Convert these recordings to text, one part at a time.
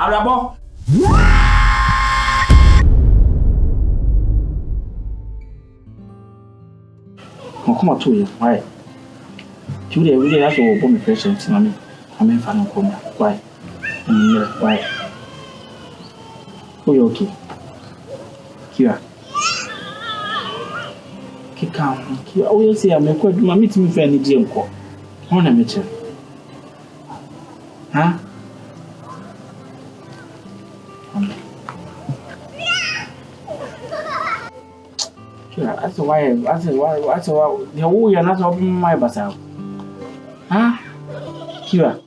ABRABO. Come on to you. Why? Today we have to open the pressure. I'm in fan of why? Why? Oh, you okay? Here. Come. Here. Oh, you see, I'm quite my meeting with any deal. On a meeting. Huh? That's why. The whole you're not opening my bazaar. Huh? Here.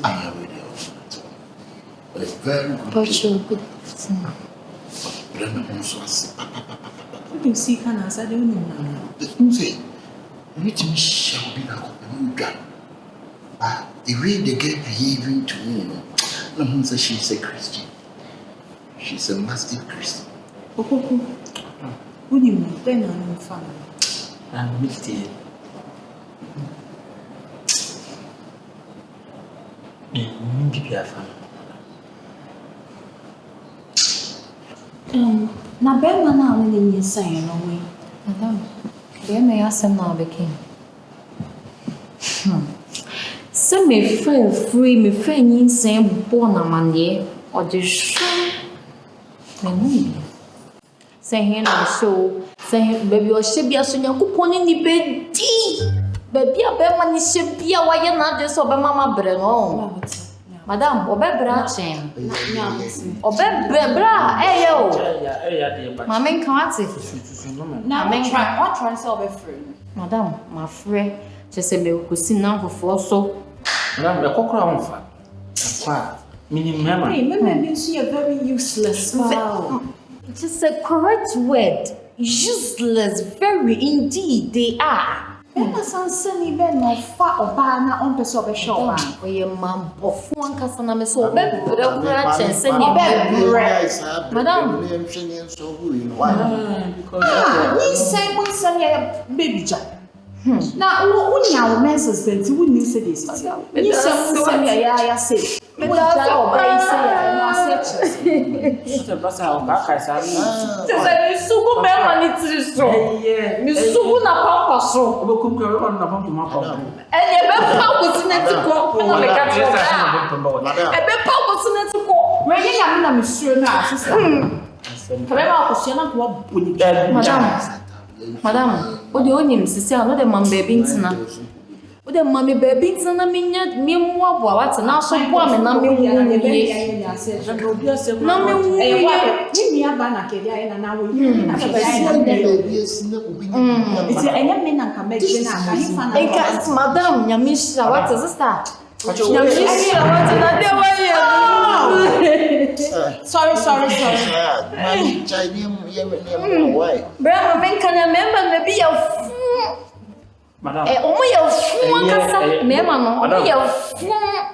I have a very good. You see, can I say, you say, which shall be the way they get behaving to me, no one says she's a Christian. She's a massive Christian. OPOKU, would you mean then I'm family? I'm military. Na bema na only in saying no way. Madam, there may ask some now became. Some may feel free, me friend in saying BONA Monday or the show. Say here no show, say baby or she be a soon you coupon in the bed. Baby, a bear money should be a why you're not just over Mamma Brennan. Madam, obe bra chen. Obe bra, eh yo. Mama can't Now, what try to be free? Madam, my friend, just say me could see now for so. Madam, the cockroach on fire. Meaning, memory. Maybe see a very useless. Just a correct word. Useless, very indeed, they are. Bema sansani be no fa oba na on person be show ba. Oye mam ofu anka sana me so be bra chen se ni be madam because we say ya baby ja. Na unya wo menses senti wunni say this. Ni say ya say. Me da oba say ya no say. The brother of Bakasa. Say sugu be mani triso. Mi sugu na papa so. OPOKU on the phone to my phone. And you be pa ko sinetiko. Na me ka tro. E be pa ko sinetiko. When you am na me sure na sister. Kabema ko sia na ko boni. Madam, what do you mean, sister? No, the man baby intina. What the mommy baby intina minya me mwa bwa wati na so bwa me na me wu ye. Na me wu ye. Ni mi aba na kedia ina na wo yi. Na it's enya me na ka megbe na ka hifa na. Enka madam nyamisha what is sister? Nyamisha what na de wa ye. Sorry. Mami Chinese why? Bra me kan ya member me bi ya fu. Madam. Omo ya fu akasa me ma no. Omo ya fu.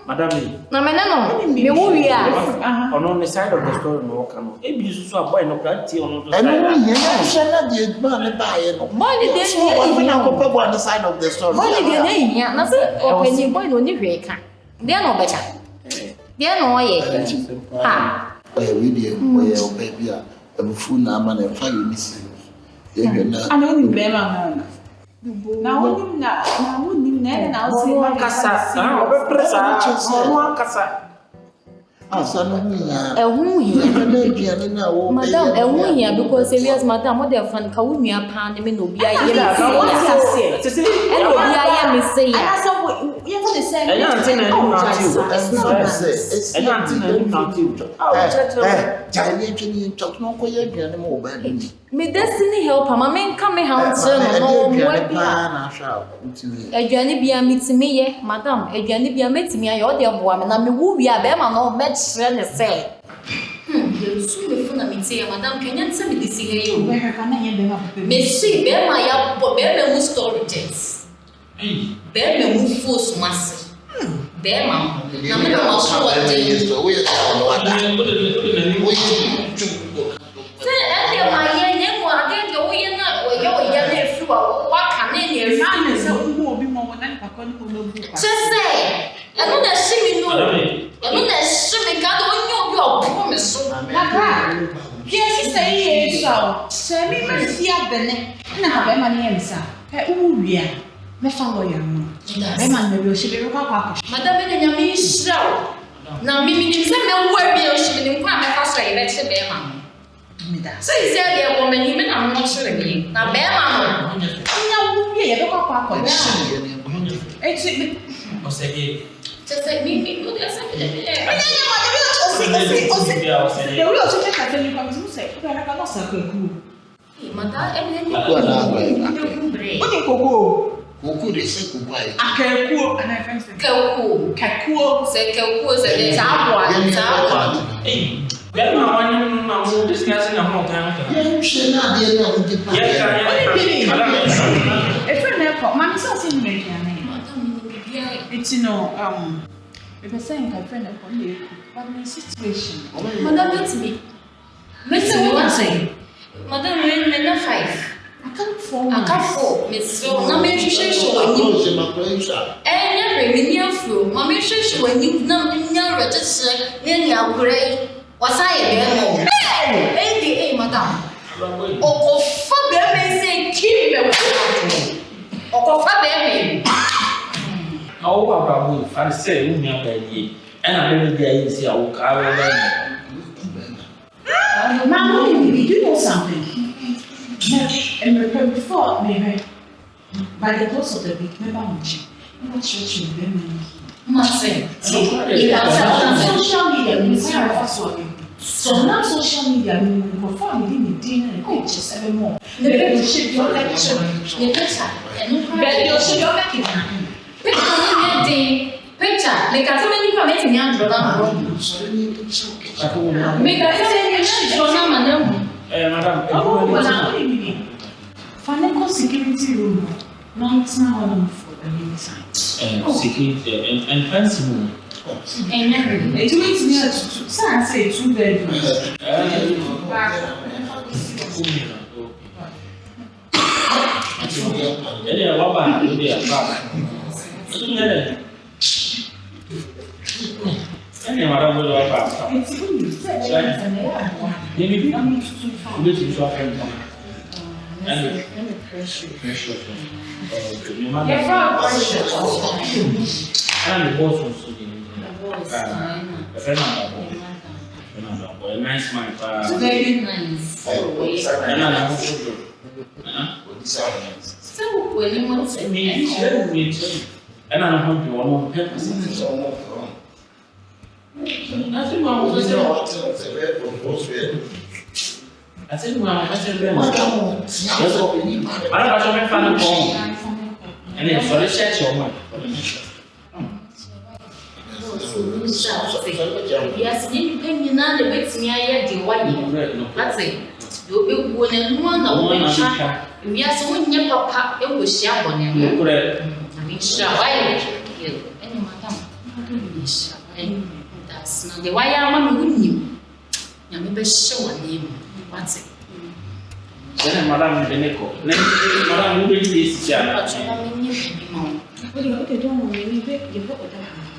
Madam. Na me no. Me wu wi a. On the side of the story no kan. E bi so boy no planti on the side. And we hear na the man buy no. Boy dey dey na ko on the side of the story. Boy dey dey ya. Na se openyi boy no ni hwe ka. Dey no beka. Dey no ye. Ha. We dey baby a mfu na ama na fa you miss. Ana ni be ma na wonim na o se kasa. Ah, obe presa. Ono kasa. Asano hunya. Ehun hiya. Na aduane na wo. Madam, ehun hiya because serious madam what dey fan ka wo nua pa ne me no bia ye. E no bia ye me say ya. Ana so you go dey say. Enya antin na ni na ti. Enya antin na ni na ti. Jani twini talk no ko ye aduane mo ba ni. Me destiny help am me nka me ha nche no mo wa bia. Na sha utimi. Aduane bia mitimi ye madam, aduane bia metimi aye o dey boa me na me wu wi a be ma no me chere ne say. You so me funa me say madam kenya nse me disi he yo. We ka na ye be ma pepe. Me see be ma ya bo be me mu story jet. Bẹ́ẹ̀ mú fóòsù máa sí. Bẹ́ẹ̀ máa mú. Na mi náà sọ wọ́n dé. Ṣé ẹ̀dẹ̀ máa yẹ ní mu àdéhùn owó yẹn náà wọ̀nyẹ́ náà èfi wà kà ní ẹ̀yẹ èfi. Náà ní sẹ́ ọmọ òbí mọ̀ wọn náà ní pàkọ́ ní kò ló bú pa. Ṣé sẹ́ ẹ̀nu náà ṣí mi nù. Ẹ̀nu náà ṣí mi ká ló ní òbí ọ̀bùn mi sùn. Bàbá bí ẹ sísẹ yìí yẹ sọ sẹ mi máa fi abẹnẹ ẹnna àbẹ̀mà ni yẹ mi sá ẹ wú wíyà mẹ́fà lọ́ọ̀yà mu bẹ́ẹ̀ma ní ẹbí ọ̀ṣẹ́ bẹ́ẹ̀ kọ́ àkọ́ àkọ́. Madame ní nyàmé ìṣirà o na mímí ní sẹ́ mi wú ẹbí ọ̀ṣẹ́ ní nkọ́ àmẹ́fà sọ yẹ bẹ́ẹ̀ ṣe bẹ́ẹ̀ma. Sẹ́yìn sẹ́ ẹ̀dẹ̀ ẹ̀wọ̀ mẹ́ni mi nà mọ́ ṣẹlẹ̀ mi na bẹ́ẹ̀ma nù. Ẹ̀yà wú wíyà yẹ bẹ́ẹ̀ kọ́ àkọ́ àkọ́ Just mímí ó dé ẹsẹ̀ mi lẹ́bi ẹ̀. Ẹ̀wúrẹ́ ọ̀ṣẹ́ kẹ́kẹ́ àti ẹni kan tí mo sẹ́ ọ̀dọ̀ ẹ̀ka náà sàkó ẹ̀kú. Madame ẹ̀mí ẹ̀mí Kókó àná àgbà ẹ̀ Ó ní kókó o. Kókó de sẹ́ kókó ayé. Akẹ́kọ̀ọ́ àná ẹ̀fẹ́ sẹ́. kẹ́kọ̀ọ́. Kẹ́kọ̀ọ́. Sẹ́ kẹ́kọ̀ọ́ sẹ́ dẹ̀ sáàbọ̀ Bẹ́ẹ̀ máa wọ́n ní máa wọ́n discuss ní àwọn ọ̀gá ọ̀gá. Yẹ́n ṣe náà díẹ̀ náà ń dé pa. Ẹ̀fẹ́ náà ẹ̀kọ́ máa ní sọ́ọ̀sì ní mẹ́rin àná yẹn. It's no if I say my friend I come here but my situation Madame me what say Madame me na 5 I can't fall me so na me hwehwe never me near fro ma me hwehwe wani na nya register ne nya agure wasa ye be mo hey madam okofa be me say keep me okofa be me Awo ABRABO fa say wo nya ba yi na be bi ayi si awo ka we ba Now you know something and before maybe by the close of the week never much not church in them nothing social media so now social media perform within the dinner and go just every more the baby should be lecture the picture but you should go back in picture like I told you come meeting me and brother make I say you should go madam financial security room not now for the meantime security and principle and never it means me to say 2 bedrooms yeah waba yeah baba Any madam will have a maybe this is what I'm and pressure. And the boss was a friend of a nice man. Very nice. So when you want to me, and I don't want you on purpose. I think I was I think I don't find a phone. And then for the church or what? Yes, you can not wait me. I had the one. That's it. You'll be one of one child. We are so many papa, it was sharp on him. I mean, sharp. I any madam. That's not the why I'm wouldn't you. You may be sure name. What's it? Then Madame Beneco. Madame will be this year.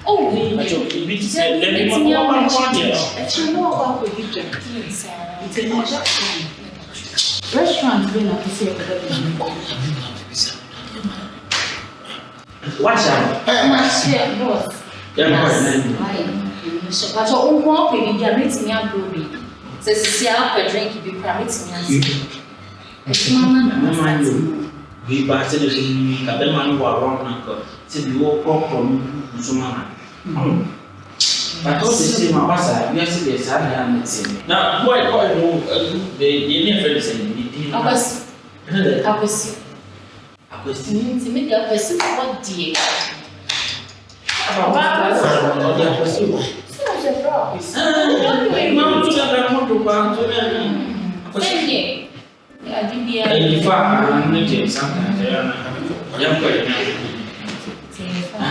Oh, restaurant being a piece of Watch out. boss. But your own company, you are meeting your baby. Says, see, I'll drink be permitting you. We pass it in the man who are wrong. Said you walk from Sumana. But all the same, my master, yesterday, Saturday, now, boy, the near friends I was meet your person what dear.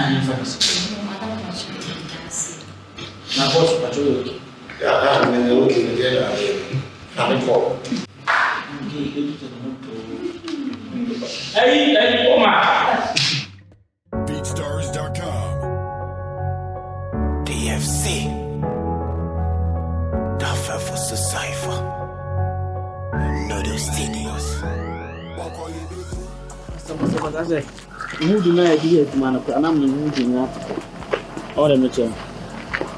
I'm fancy. Now, what's patrol? Yeah, I'm looking at the I'm for. Hey, Oma. BeatStars.com. DFC. GAFA for SHIFO. Noodle Studios. Who do not idea to man and I'm moving article. All the mature.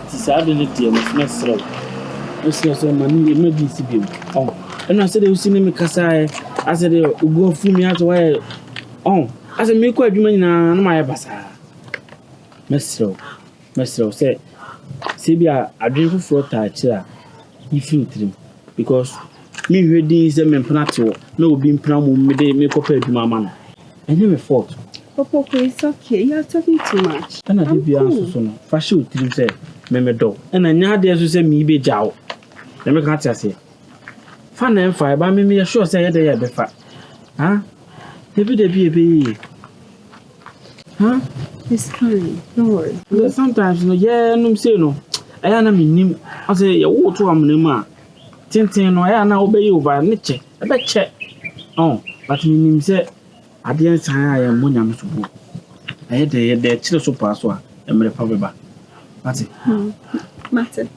It is ability and it's not so. Money may be CBM. Oh, and I said, you see me Kasai. I said, you go for me out where. Oh, as a make quite human in my bassa. Mestro said, Sibia, I drink for touch. You feel him because me reading is a memplato, no being proud, make up to my man. I never fought. OPOKU, it's okay. You are talking too much. And I did be answered soon. Fashion to say, Memedo. And I know there's to say me be jow. Let me can't say. Fun and fire, but me sure say they are the fat. Huh? Maybe they be. Huh? It's fine. Don't worry. Well, sometimes, no, yeah, no, say no. I am him. I say, you walk to a minima. Tintin, no, I now obey you by nature. I bet check. Oh, but me say. I didn't say I am money. I'm so I had the children so pass one and my papa. That's it. Matter.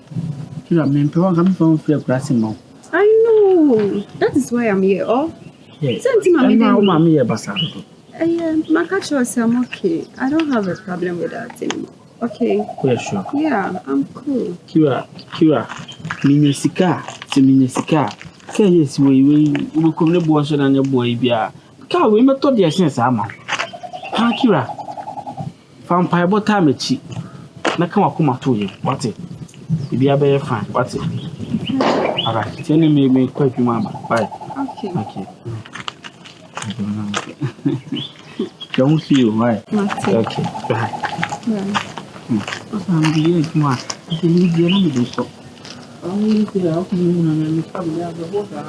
You are mean, coming from fair grassy mouth. I know. That is why I'm here. Oh, Yes. send him a Mammy, a bassar. my catch was I'm okay. I don't have a problem with that anymore. Okay. We're sure. Yeah, I'm cool. Kira, Minisika, Seminisika. Say yes, we will come the boss and your boy be a car. We met all the essence, Amma. Ha, Kira. Vampire, what time it's cheap. Now come up to you. What's it? Be a bear fine. What's it? All right. Tell me, quite your mama. Bye. Okay. Don't feel right. Matter. Okay. Bye. Yeah. I'm the one. I can leave the enemy. So, only if you're out and you probably have the water.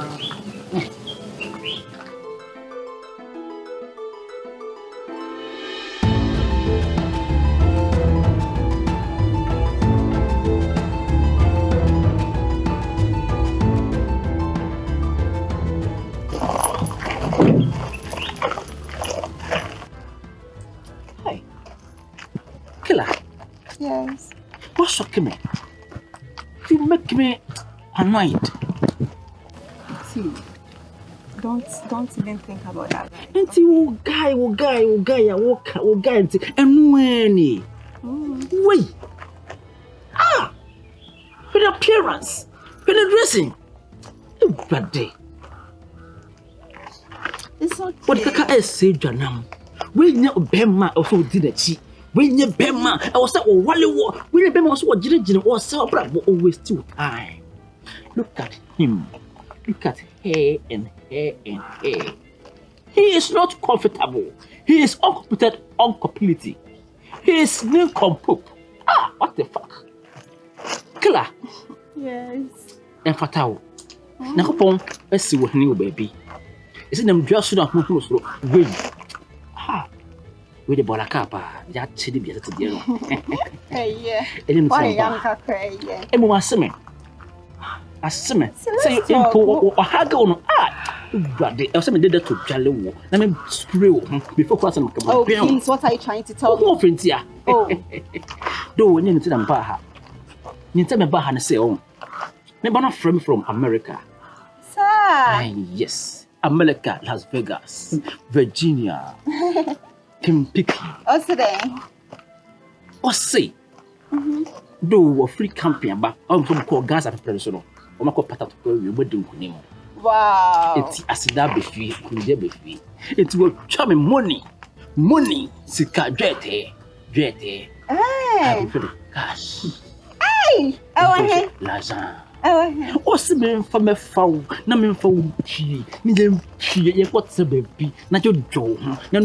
Hey, Killer. Yes. What's shocking me? You make me annoyed. See, don't even think about that. Auntie, oh guy, and when wait. With appearance, with the dressing. Bad day. It's okay. What Kaka is say, Janam? When you Bema also did a cheat. When you Bema, I was at Wally War. When you Bema was what didn't or so bravo always still time. Look at him. Look at hair and hair and hair. He is not comfortable. He is uncompetent, uncomplete. He is nincompoop. What the fuck? Killer. Yes. And Fatao. Nakopon, let's see what new baby. Is it them just so close? Wait. With the Bolacapa, that chili be at the yellow. Hey, yeah. Why young crazy? And one swimming. A swimming. Say, import or haggle. But the Elsam did that to Jallo. Let me screw before crossing. Oh, please, what are you trying to tell me? Oh, Printia. Oh, do we need to them Baha? You tell me Baha and say, oh, maybe not from America. sir. Yes, America, Las Vegas, Virginia, Kentucky. What's today? Or say, do a free camping, but I'm from called gas at personal. Or my pata to go, you would do him. Wow. It's as that be free, could there be free? It will charm money, Sika Jete. Hey. I prefer cash. Hey. Oh, hey. Lazan. Oh, hey. What's the man for me found? No man for tea. Me them tea. What's the baby? Not your Joe. No,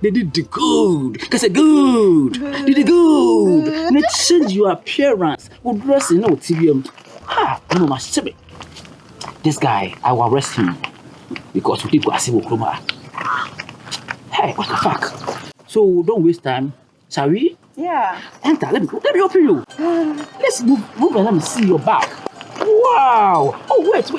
they did the good. Cause good. Did the good. Not change your appearance. Or dressing no TV. No, my sibby. This guy, I will arrest him because we did go see Oklahoma. Hey, what the fuck? So don't waste time. Shall we? Yeah. Enter. Let me open you. Let's move and let me see your back. Wow. Oh, wait.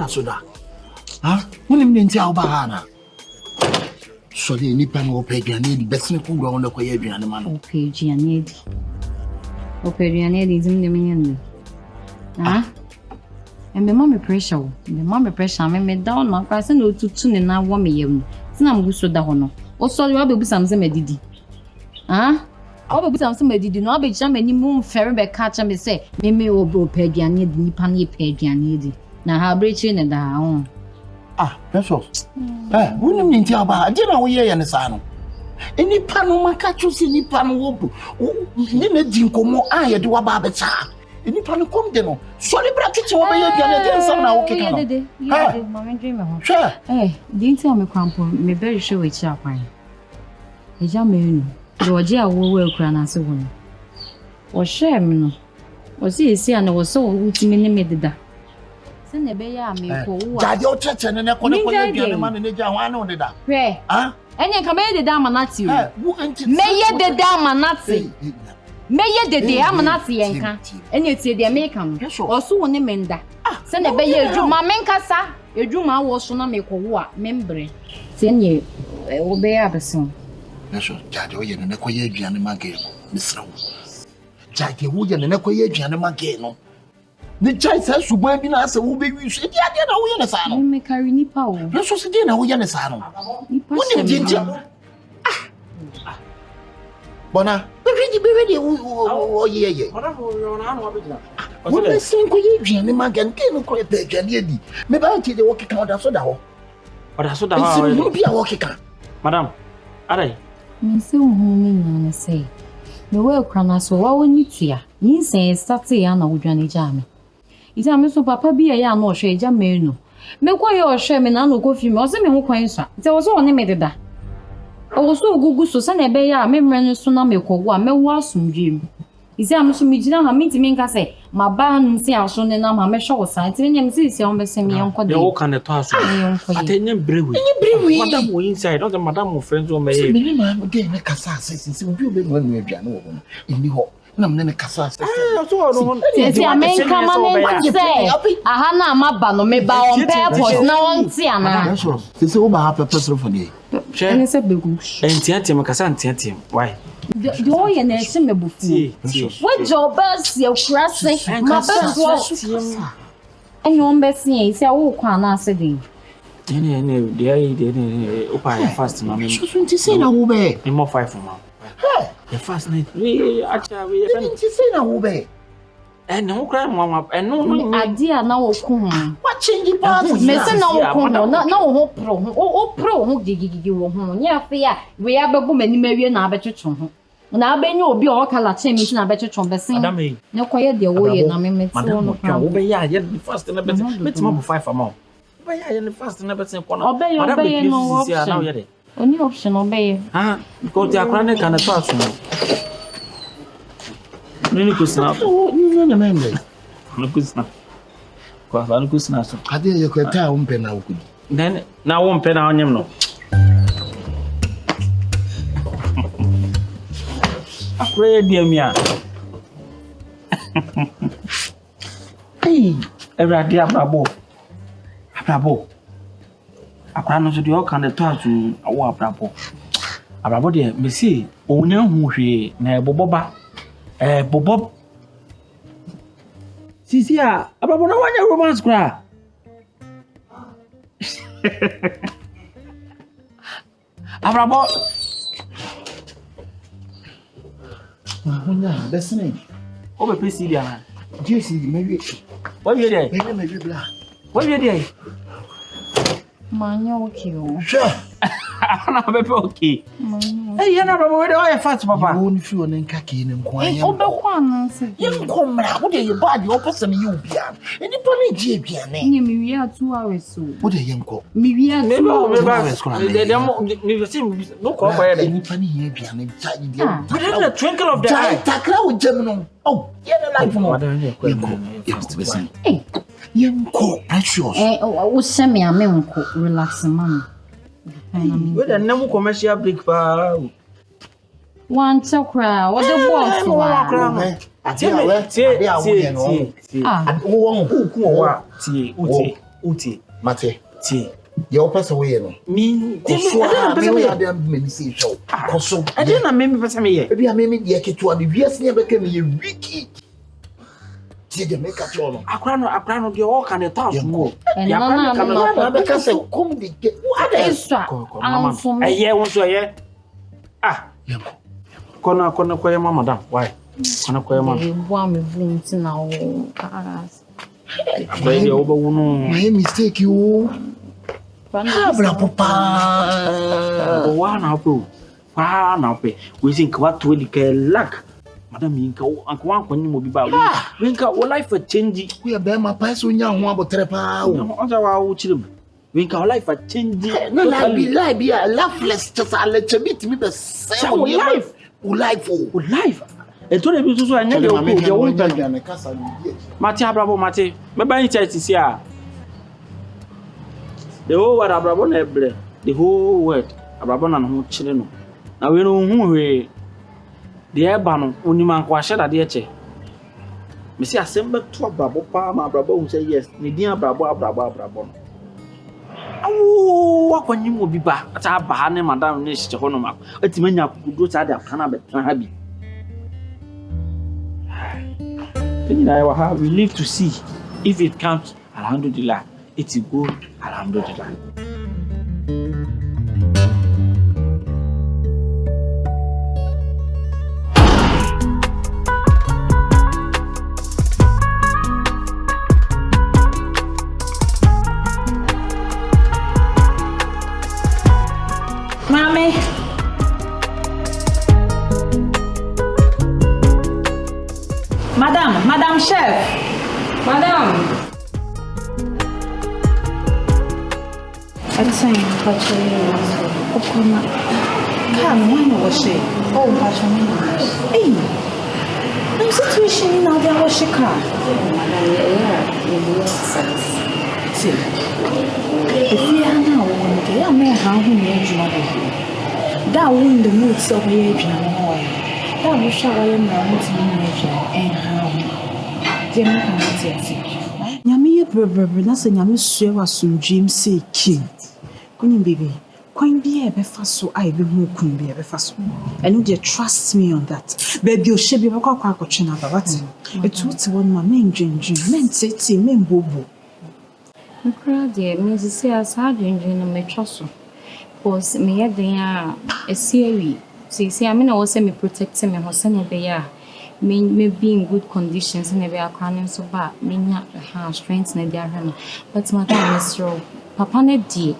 Soda. Huh? When him didn't tell Bahana. So the Nipan will pay Gianni, best in cool on the Quavian man. Okay, Gianni. Okay, Gianni is in the million. Huh? And the mommy pressure, I made down my person no too soon and now 1 million. Some good so down. Also, you will be some didi. Huh? I will be some did not be jam any moon ferry back catch and say, Mimi will go pay Gianni, Nipani pay Gianni. Now, how breaching and down. Precious. When him didn't tell about, I didn't know ye and the son. Any panel, my catchers in the panel, Nina Dinko more I do about the child. Any panel come dinner. Sorry, bracket over here again, some now. Okay, Mamma dream. Sure. Eh, didn't tell me, Crumple, me very sure it's your pine. A jammy, Georgia will crown as a woman. Or share me. Was he see and was so ultimately that. Jadio church and a man in the Jawan on the da. Pray, and you come the dam and Nazi. May the dam and Nazi. May the dam and Nazi and you see the American or so on the menda. Send a bay, you my mencasa, your druma was so not make a war, membrane. Send you obey a person. Jadio and a Quavian Magay, Miss Rowe. Jadio and a Quavian Magay. The child says to buy me as a woman. You said, yeah, I will say, make a renny power. Let's just dinner. We understand. What did you? Bona, be ready. Oh, yeah. What I think we and the man can quite the Jandy. Maybe I'll tell you walking out of soda. But I saw that will be a walking car. Madam, are they? Miss Home, say. The well crana so what when you see, you say, start saying, I would join jammy. It's a miss of Papa be a young or shade jammy. Make why you're shaming and go for me, or something who coins. There was only made that. I was so good to send a bay, I remember tsunami called one, may was some dream. Is there much medium? I mean to make us say, my barn, see our son and I'm a show sign, and you see, I'm the same young code. All kind of toss. I didn't bring Madame were inside, not the Madame of friends or may. Minimum again, a cassa since you will be when we're done in the hall. No, then a cassa. I may come on and say, Ahana, my banner may bow on purpose, no one see Anna. This is over half a person for me. And it's a big and Tiantim, Cassan Tiantim. Why? Joy and a simple what your best, your crossing, my best was. And your best is a walk on us again. Opa fast, mamma. To say now, obey. And more 5 from the fast night. We actually say now, obey. And no crime, mamma, and no idea now. What change the path? Missing no pro, who did you home? Yeah, fear. We are but many million arbitration. Now, Ben, you'll be all color change in a better from the same. No, quiet the way, and I mean, obey, yet fast and a bit, let's move 5 more. Obey, and fast and a bit, obey, no option. Only option, obey. Ah, because they are chronic and a trust. Ninicus now, no man. No good snap. No good snap. I did you could tell one pen now. Then, now 1 pen on him. No. I pray, dear Mia. Hey, every abrabo. Abrabo. Akra no so de o kan de to azu awo abrabo. Abrabo de me see onya hu hwe na boboba. Bobob. Sisi a abrabo na wanya romance kra. Abrabo. Onya, besene. O be pesi dia na. Jesus, maybe. What you there? Maybe blah. What you there? Manya okay o. Sure. Na be okay. Hey, na abrabo we dey o fast papa. You won't feel an kaki in Kwanya. O be kwa na se. You come now. What are your body? Your person, you be. Any funny GP. Nye mi wi a 2 hours so. What are you go? Mi wi a 2 hours. Me see no call for it. Any funny here be an Within the twinkle of the eye. Takra with Gemino. Oh, yeah, the life no. Listen. Hey. Yanko, precious. O se me amenko relax mama. We the name commercial break pa. One chakra, what the boss wa. Tie. And who Uti. Mate. Tie. Your person way no. Me me see show. Koso. I didn't make person me here. Maybe I made me ketua the vias near became me wiki. See the make a chono. Akrano the all can toss more. And no because come the get what is that? Ah. Kona kwa ya mama madam. Why? Kona kwa ya mama. Wa me vunti na o. Baby oba wono. My mistake you. Abra papa. Wa na po. Wa na pe. We think what to the luck. Madam Inka anko anko ni mo bi ba. We nka o life change. We be my pass onya ho abotre pa o. Onja wa wo chirem. We nka o life change. No life be a loveless just a little bit me be say life. Life. E to le bi so anya de o de o na kasa bi. Mate abrabo mate. Me ba church si a. The whole world abrabo na eble. The whole world abrabo na no chire no. Na we no hu hwe. The eba no onima kwa hye dade eche. Me si asem to abrabo pa ma abrabo hu say yes. Ne din abrabo no. Awu akwanyi mo bi ba. Ata ba ne madam ne hye ho no ma. Atimanya kudo sa de akana be tan ha bi. We live to see if it comes, alhamdulillah. It is good, alhamdulillah. Mommy. Madam Chef. Madam. I'm saying, Okuna. Come, when was she? Oh, hey. No situation now, there was she car. See, if you are now, they are more how he made you. That won the mood so we that will show I am now and how. Jim can't see. Yammy, brother, that's a yammy swear soon, Jim say king. Queen baby, queen be a befast so I be more queen be a befast. And would you trust me on that? Baby, you should be a quack chin about what? It's what one my main dream, men say, men bobo. The crowd there means to say as hard in my trust. Because me at the a series. See, I mean, I was semi protecting me, was sending the may be in good conditions and maybe I can't so bad, me not have strength in the arena. But my time is through. Papa, ne dear.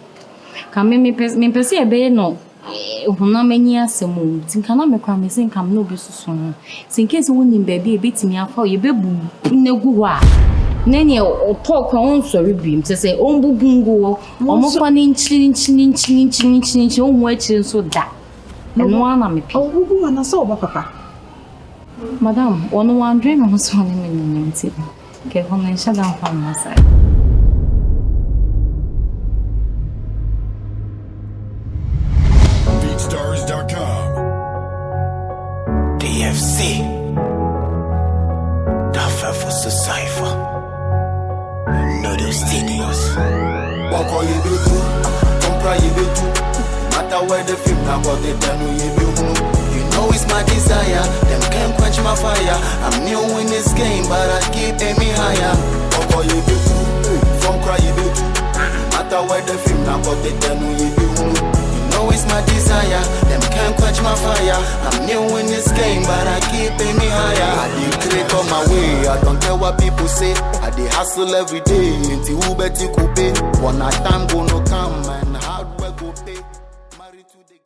Come me perceive a bay no. Who not many years a moon. Think cannot make me think I'm no business soon. In case wounding baby beats me up for you, baby, no good. Nenny or talk on sorry beam to say, oh, bungo, almost 1 inch, on watching so that. And one I'm a people who are so papa. Madam, one dream was one minute. Get home and shut down from my side. BeatStars.com DFC GAFA for the SHIFO studios. Oko you be too, compra you be too. Matter where the film now got the done you be who. You know it's my desire, them can't quench my fire. I'm new in this game, but I keep aiming higher. Oko you be too, compra you be too. Matter where the film now got the done you be who. You know it's my desire, them can't quench my fire. I'm new in this game, but I keep aiming higher. I did create on my way, I don't care what people say. I did hustle every day, until who bet you could pay. One night time gonna come and hard work go pay. Married to the